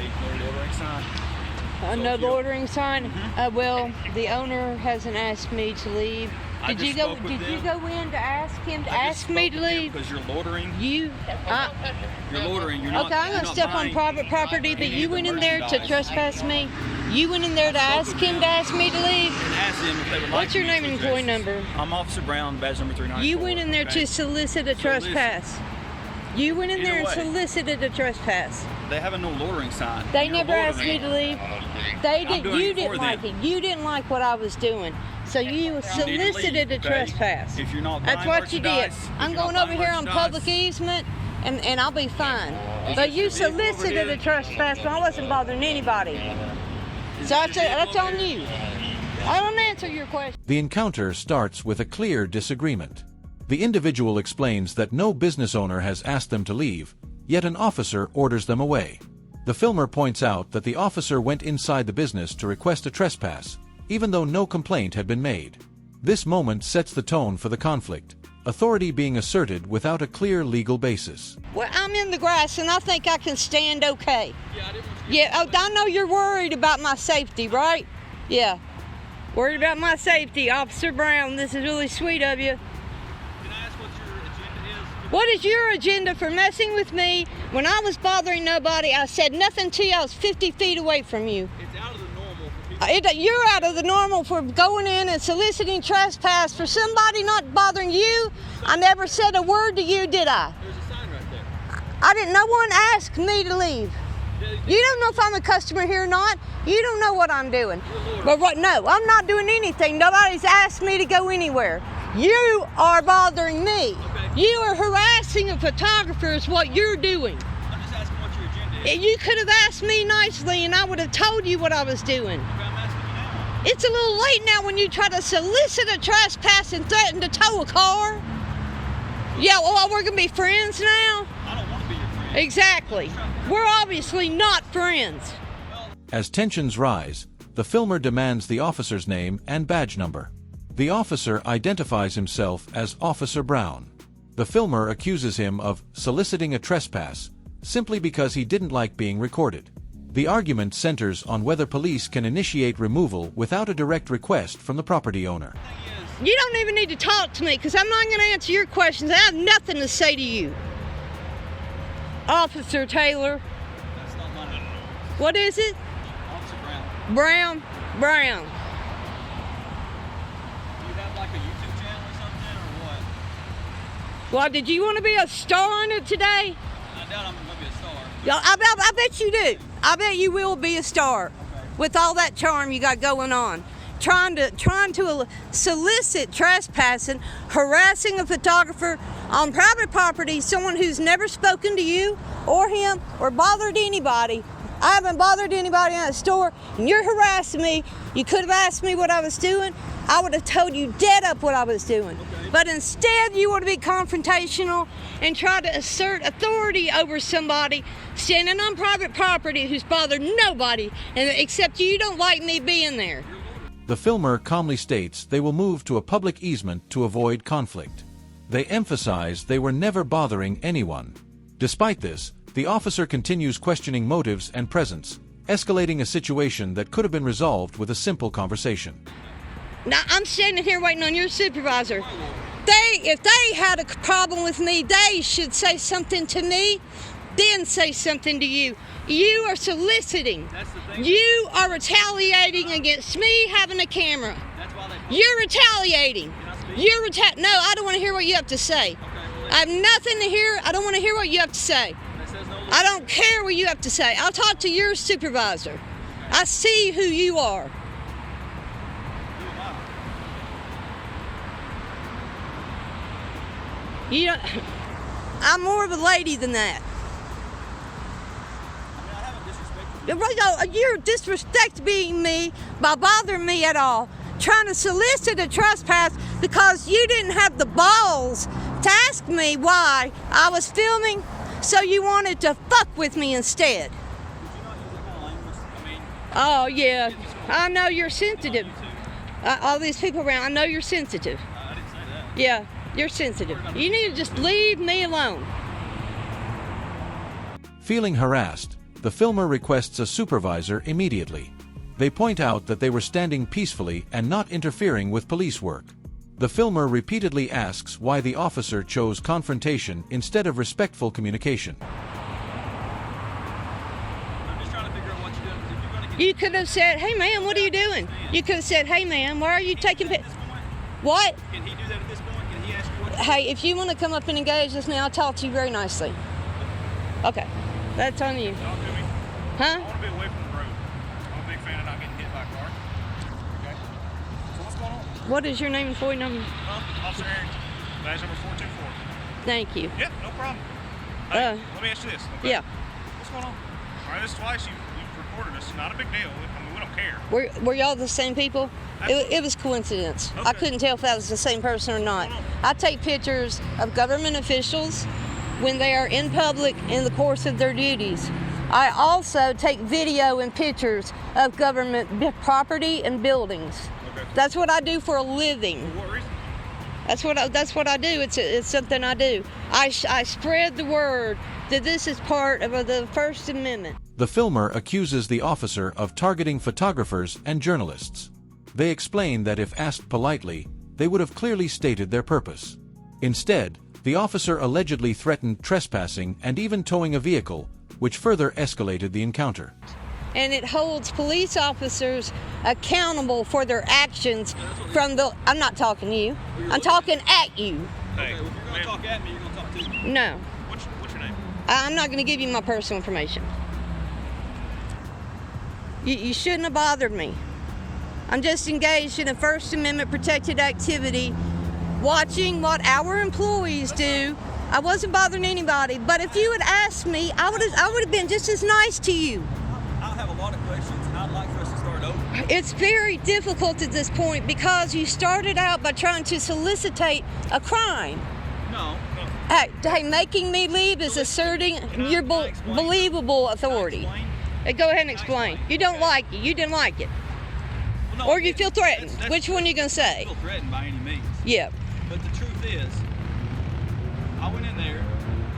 no loitering sign. No loitering sign? Well, the owner hasn't asked me to leave. Did you go in to ask him to ask me to leave? Because you're loitering. You're loitering. You're not. Okay, I'm gonna step on private property, but you went in there to trespass me. You went in there to ask him to ask me to leave. And ask them if they would like. What's your name and employee number? I'm Officer Brown, badge number 394. You went in there to solicit a trespass. You went in there and solicited a trespass. They have a no loitering sign. They never asked me to leave. They did. You didn't like it. You didn't like what I was doing. So you solicited a trespass. If you're not That's what you did. I'm going over here on public easement, and I'll be fine. But you solicited a trespass, and I wasn't bothering anybody. So that's on you. I don't answer your question. The encounter starts with a clear disagreement. The individual explains that no business owner has asked them to leave, yet an officer orders them away. The filmer points out that the officer went inside the business to request a trespass, even though no complaint had been made. This moment sets the tone for the conflict, authority being asserted without a clear legal basis. Well, I'm in the grass and I think I can stand okay. I know you're worried about my safety, right? Yeah. Worried about my safety, Officer Brown. This is really sweet of you. Can I ask what your agenda is? What is your agenda for messing with me? When I was bothering nobody, I said nothing to you. I was 50 feet away from you. It's out of the normal for people. You're out of the normal for going in and soliciting trespass for somebody not bothering you. I never said a word to you, did I? There's a sign right there. No one asked me to leave. You don't know if I'm a customer here or not. You don't know what I'm doing. But no, I'm not doing anything. Nobody's asked me to go anywhere. You are bothering me. Okay. You are harassing a photographer is what you're doing. I'm just asking what your agenda is. You could have asked me nicely and I would have told you what I was doing. Okay, I'm asking you now. It's a little late now when you try to solicit a trespass and threaten to tow a car. Yeah, well, we're going to be friends now? I don't want to be your friend. Exactly. We're obviously not friends. As tensions rise, the filmer demands the officer's name and badge number. The officer identifies himself as Officer Brown. The filmer accuses him of soliciting a trespass simply because he didn't like being recorded. The argument centers on whether police can initiate removal without a direct request from the property owner. You don't even need to talk to me because I'm not going to answer your questions. I have nothing to say to you. Officer Taylor. That's not my name. What is it? Officer Brown. Brown. Do you have like a YouTube channel or something or what? Well, did you want to be a star on it today? I doubt I'm going to be a star. Yeah, I bet you do. I bet you will be a star with all that charm you got going on. Trying to solicit trespassing, harassing a photographer on private property, someone who's never spoken to you or him or bothered anybody. I haven't bothered anybody in that store, and you're harassing me. You could have asked me what I was doing. I would have told you dead up what I was doing. Okay. But instead, you want to be confrontational and try to assert authority over somebody standing on private property who's bothered nobody, except you don't like me being there. The filmer calmly states they will move to a public easement to avoid conflict. They emphasize they were never bothering anyone. Despite this, the officer continues questioning motives and presence, escalating a situation that could have been resolved with a simple conversation. Now, I'm standing here waiting on your supervisor. If they had a problem with me, they should say something to me, then say something to you. You are soliciting. That's the thing. You are retaliating against me having a camera. That's why they... You're retaliating. Can I speak? No, I don't want to hear what you have to say. Okay, well, I have nothing to hear. I don't want to hear what you have to say. that says no... I don't care what you have to say. I'll talk to your supervisor. I see who you are. Who am I? You don't, I'm more of a lady than that. I haven't disrespected you. You're disrespecting me by bothering me at all. Trying to solicit a trespass because you didn't have the balls to ask me why I was filming, so you wanted to fuck with me instead. Did you not use that kind of language? I mean... Oh, yeah. I know you're sensitive. All these people around, I know you're sensitive. I didn't say that. Yeah, you're sensitive. You need to just leave me alone. Feeling harassed, The filmer requests a supervisor immediately. They point out that they were standing peacefully and not interfering with police work. The filmer repeatedly asks why the officer chose confrontation instead of respectful communication. I'm just trying to figure out what you're doing. If you're going to You could have said, "Hey, ma'am, what are you doing?" You could have said, "Hey, ma'am, why are you taking at this point? What? Can he do that at this point? Can he ask you what you're Hey, if you want to come up and engage us now, I'll talk to you very nicely." Okay, that's on you. Talk to me. I Huh? want to be away from the road. I'm a big fan of not getting hit by a car. Okay. So what's going on? What is your name and FOID number? Officer Aaron, badge number 424. Thank you. Yep, no problem. Hey, Uh, let me ask you this. Okay? Yeah. What's going on? All right, this is twice you've reported us. Not a big deal. I mean, we don't care. Were y'all the same people? It was coincidence. I Okay. couldn't tell if that was the same person or not. I take pictures of government officials when they are in public in the course of their duties. I also take video and pictures of government property and buildings. Okay. That's what I do for a living. For what reason? That's what I do. It's something I do. I spread the word that this is part of the First Amendment. The filmer accuses the officer of targeting photographers and journalists. They explain that if asked politely, they would have clearly stated their purpose. Instead, the officer allegedly threatened trespassing and even towing a vehicle, which further escalated the encounter. And it holds police officers accountable for their actions from the... I'm not talking to you. I'm talking at you. Hey, Okay, well, if you're going to ma'am, talk at me, you're going to talk to me. No. what's your name? I'm not going to give you my personal information. You shouldn't have bothered me. I'm just engaged in a First Amendment protected activity, watching what our employees do. I wasn't bothering anybody, but if you had asked me, I would have been just as nice to you. I have a lot of questions, and I'd like for us to start over. It's very difficult at this point because you started out by trying to solicitate a crime. No. Hey, making me leave is asserting your believable authority. Can I explain? Hey, go ahead and explain. You don't like it. You didn't like it. Well, no, Or you feel threatened. that's Which one are you going to I say? don't feel threatened by any means. Yeah. But the truth is, I went in there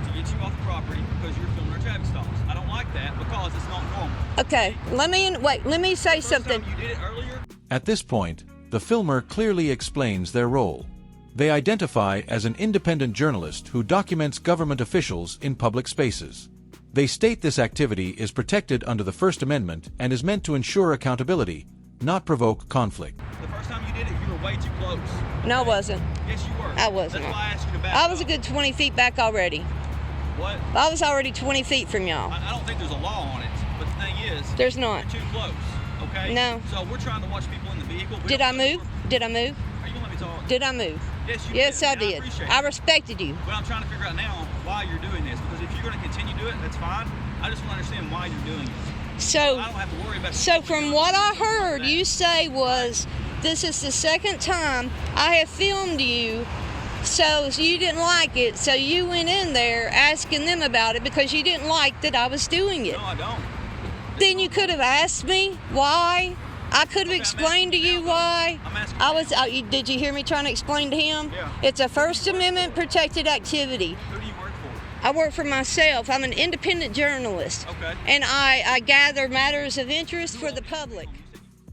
to get you off the property because you're filming our traffic stops. I don't like that because it's not normal. Okay. Let me say First something. time you did it earlier, At this point, the filmer clearly explains their role. They identify as an independent journalist who documents government officials in public spaces. They state this activity is protected under the First Amendment and is meant to ensure accountability, not provoke conflict. the first time you did it, you were way too close. No, I wasn't. Yes, you were. I wasn't. That's why I asked you to back I was a up. good 20 feet back already. What? I was already 20 feet from y'all. I don't think there's a law on it, but the thing is, There's not. you're too close. Okay. No. So we're trying to watch people in the vehicle. We Did don't I think move? Did I move? Are you gonna let me talk? Did I move? Yes, you Yes, did. I and did. appreciate I it. respected you. But I'm trying to figure out now why you're doing this, because if you're going to continue to do it, that's fine. I just want to understand why you're doing it. So, I don't have to worry about. so from what I heard you say was, this is the second time I have filmed you, so you didn't like it, so you went in there asking them about it because you didn't like that I was doing it. No, I don't. Then you could have asked me why. I could have Okay, I'm explained to asking you now. why. I'm asking I now. was. Did you hear me trying to explain to him? Yeah. It's a First Amendment protected activity. Who do you work for? I work for myself. I'm an independent journalist. Okay. And I gather matters of interest for the public.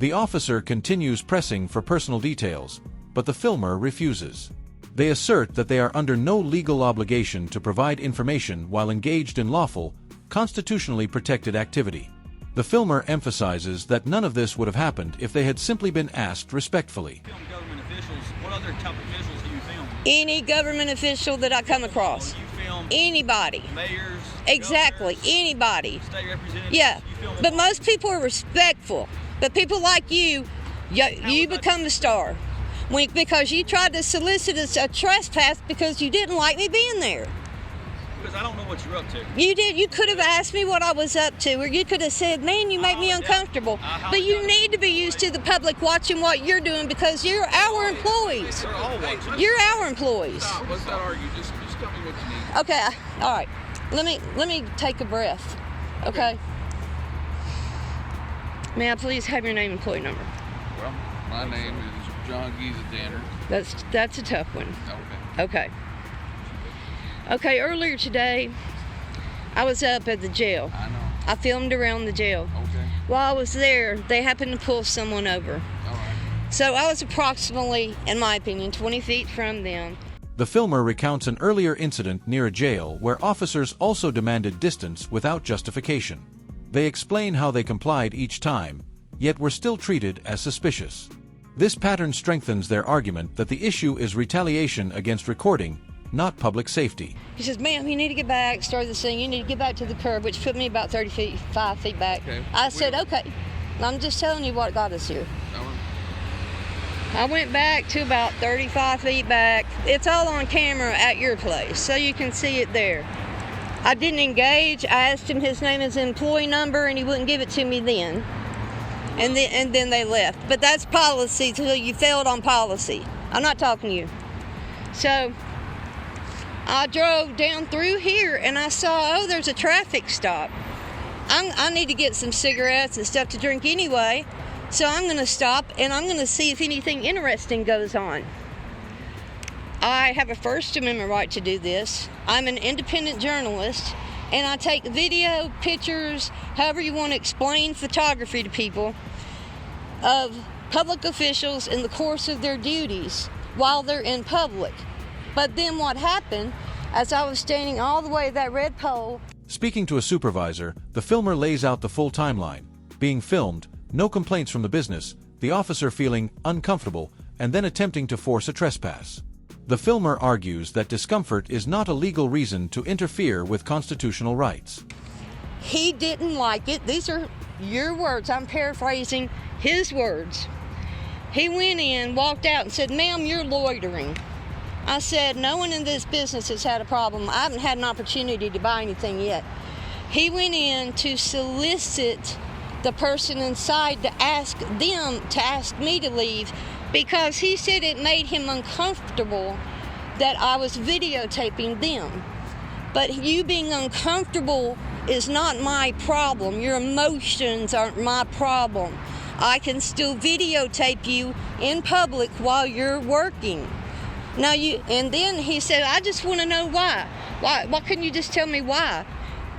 The officer continues pressing for personal details, but the filmer refuses. They assert that they are under no legal obligation to provide information while engaged in lawful, constitutionally protected activity. The filmer emphasizes that none of this would have happened if they had simply been asked respectfully. You film government officials. What other type of officials do you film? Any government official that I come across. You film Anybody. mayors. Exactly. governors, Anybody. state representatives. Yeah. You film But most people are respectful. But people like you become the star. Because you tried to solicit a trespass because you didn't like me being there. Because I don't know what you're up to. You did. You could have asked me what I was up to, or you could have said, "Man, you make me uncomfortable." But you need to be used to the public watching what you're doing because you're our employees. They're all watching. You're our employees. Let's not argue. Just tell me what you need. Okay. All right. Let me take a breath. Okay. May I please have your name and employee number? Well, my name is John Giza Danner. That's a tough one. Okay. Okay, earlier today, I was up at the jail. I know. I filmed around the jail. Okay. While I was there, they happened to pull someone over. All right. So I was approximately, in my opinion, 20 feet from them. The filmer recounts an earlier incident near a jail where officers also demanded distance without justification. They explain how they complied each time, yet were still treated as suspicious. This pattern strengthens their argument that the issue is retaliation against recording, not public safety. He says, ma'am, you need to get back, start this thing, you need to get back to the curb, which put me about 35 feet back. Okay. I said, okay, I'm just telling you what got us here. I went back to about 35 feet back. It's all on camera at your place, so you can see it there. I didn't engage. I asked him his name, his employee number, and he wouldn't give it to me then. And then they left. But that's policy till you failed on policy. I'm not talking to you. So I drove down through here and I saw, oh, there's a traffic stop. I need to get some cigarettes and stuff to drink anyway. So I'm going to stop and I'm going to see if anything interesting goes on. I have a First Amendment right to do this. I'm an independent journalist and I take video, pictures, however you want to explain photography to people of public officials in the course of their duties while they're in public. But then what happened, as I was standing all the way at that red pole. Speaking to a supervisor, the filmer lays out the full timeline. Being filmed, no complaints from the business, the officer feeling uncomfortable, and then attempting to force a trespass. The filmer argues that discomfort is not a legal reason to interfere with constitutional rights. He didn't like it. These are your words. I'm paraphrasing his words. He went in, walked out, and said, ma'am, you're loitering. I said, no one in this business has had a problem. I haven't had an opportunity to buy anything yet. He went in to solicit the person inside to ask them to ask me to leave because he said it made him uncomfortable that I was videotaping them. But you being uncomfortable is not my problem. Your emotions aren't my problem. I can still videotape you in public while you're working. Now and then he said, I just want to know why. Why couldn't you just tell me why?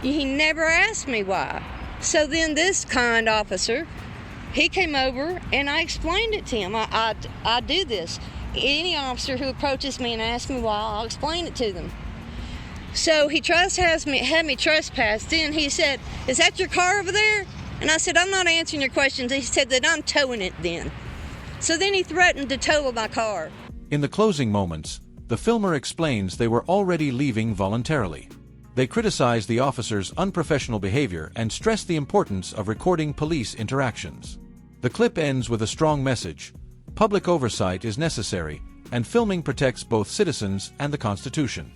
He never asked me why. So then this kind officer, he came over and I explained it to him. I do this. Any officer who approaches me and asks me why, I'll explain it to them. So he tries to have me trespass. Then he said, is that your car over there? And I said, I'm not answering your questions. He said that I'm towing it then. So then he threatened to tow my car. In the closing moments, the filmer explains they were already leaving voluntarily. They criticize the officer's unprofessional behavior and stress the importance of recording police interactions. The clip ends with a strong message: public oversight is necessary, and filming protects both citizens and the Constitution.